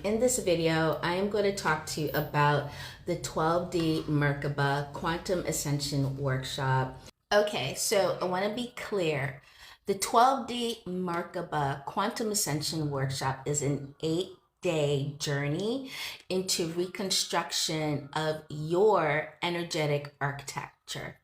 In this video, I am going to talk to you about the 12D Merkaba Quantum Ascension Workshop. Okay, so I want to be clear. The 12D Merkaba Quantum Ascension Workshop is an 8-day journey into reconstruction of your energetic architecture.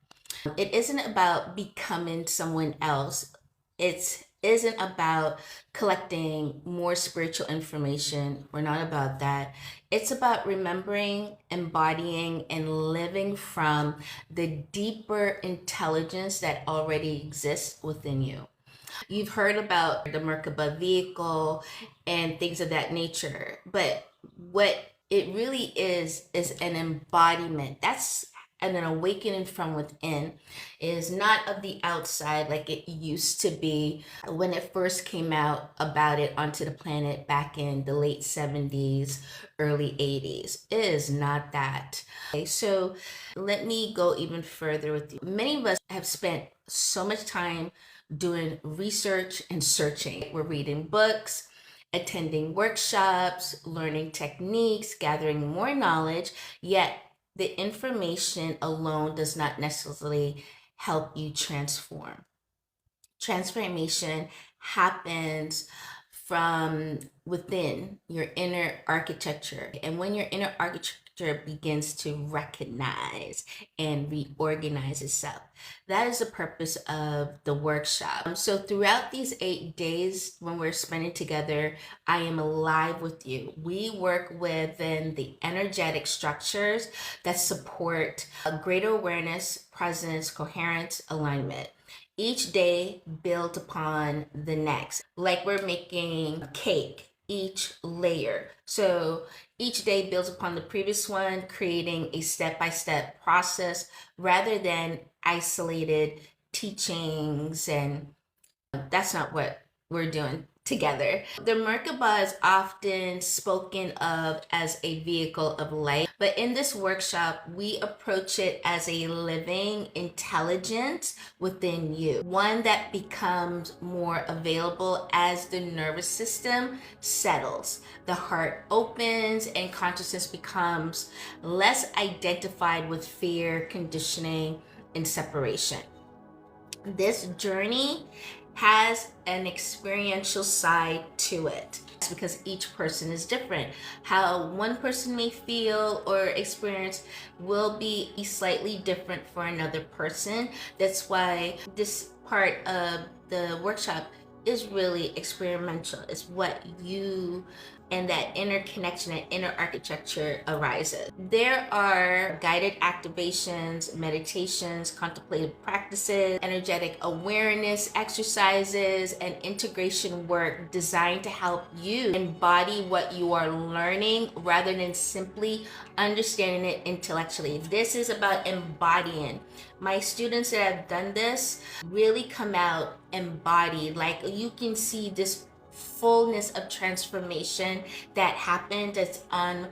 It isn't about becoming someone else. It isn't about collecting more spiritual information. We're not about that. It's about remembering, embodying, and living from the deeper intelligence that already exists within you. You've heard about the Merkaba vehicle and things of that nature, but what it really is an embodiment. That's and an awakening from within. Is not of the outside like it used to be when it first came out about it onto the planet back in the late 70s, early 80s. It is not that. Okay, so let me go even further with you. Many of us have spent so much time doing research and searching. We're reading books, attending workshops, learning techniques, gathering more knowledge, yet the information alone does not necessarily help you transform. Transformation happens from within your inner architecture. And when your inner architecture begins to recognize and reorganize itself, that is the purpose of the workshop. So throughout these 8 days, when we're spending together, I am alive with you. We work within the energetic structures that support a greater awareness, presence, coherence, alignment. Each day builds upon the next, like we're making a cake, each layer. So each day builds upon the previous one, creating a step-by-step process rather than isolated teachings. And that's not what we're doing together. The Merkaba is often spoken of as a vehicle of light, but in this workshop, we approach it as a living intelligence within you, one that becomes more available as the nervous system settles, the heart opens, and consciousness becomes less identified with fear, conditioning, and separation. This journey has an experiential side to it. It's because each person is different. How one person may feel or experience will be slightly different for another person. That's why this part of the workshop is really experimental. It's what you and that inner connection, that inner architecture arises. There are guided activations, meditations, contemplative practices, energetic awareness exercises, and integration work designed to help you embody what you are learning rather than simply understanding it intellectually. This is about embodying. My students that have done this really come out embodied. Like you can see this fullness of transformation that happened that's on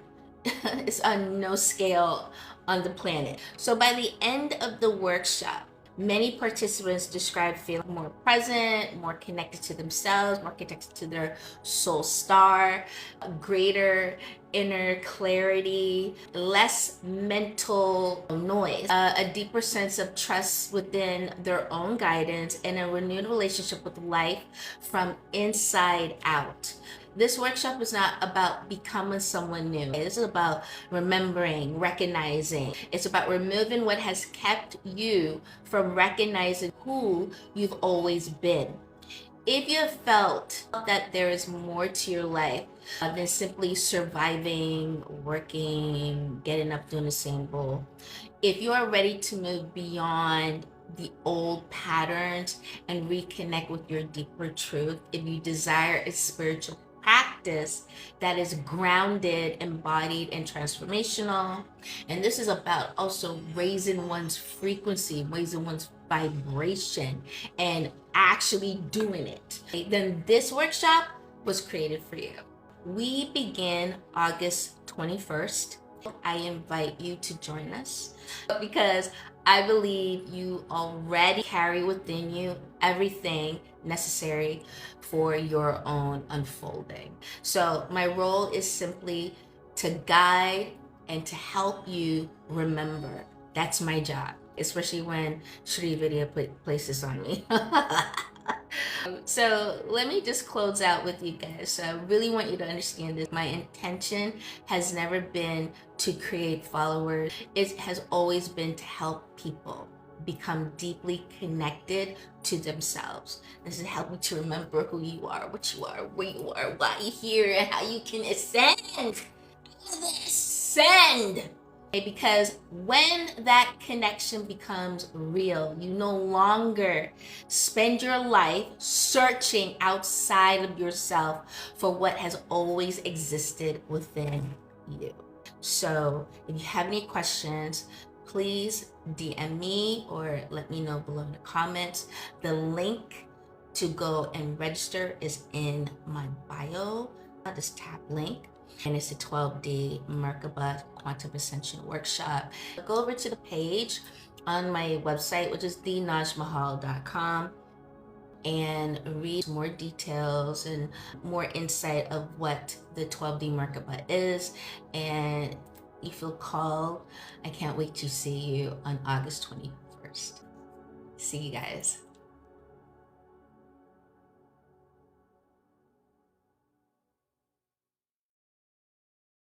it's on no scale on the planet. So by the end of the workshop, many participants describe feeling more present, more connected to themselves, more connected to their soul star, greater inner clarity, less mental noise, a deeper sense of trust within their own guidance, and a renewed relationship with life from inside out. This workshop is not about becoming someone new. It's about remembering, recognizing. It's about removing what has kept you from recognizing who you've always been. If you have felt that there is more to your life than simply surviving, working, getting up, doing the same goal, if you are ready to move beyond the old patterns and reconnect with your deeper truth, if you desire a spiritual practice that is grounded, embodied, and transformational, and this is about also raising one's frequency, raising one's vibration, and actually doing it, then this workshop was created for you. We begin August 21st I invite you to join us because I believe you already carry within you everything necessary for your own unfolding. So my role is simply to guide and to help you remember. That's my job, especially when Shri Vidya places on me. So let me just close out with you guys. So I really want you to understand this. My intention has never been to create followers. It has always been to help people become deeply connected to themselves. This is helping to remember who you are, what you are, where you are, why you're here, and how you can ascend. Ascend! Because when that connection becomes real, you no longer spend your life searching outside of yourself for what has always existed within you. So if you have any questions, please DM me or let me know below in the comments. The link to go and register is in my bio. Just tap link. And it's a 12-day Merkaba Quantum Ascension workshop. Go over to the page on my website, which is thenajmahal.com, and read more details and more insight of what the 12-day Merkaba is. And you feel called, I can't wait to see you on August 21st. See you guys.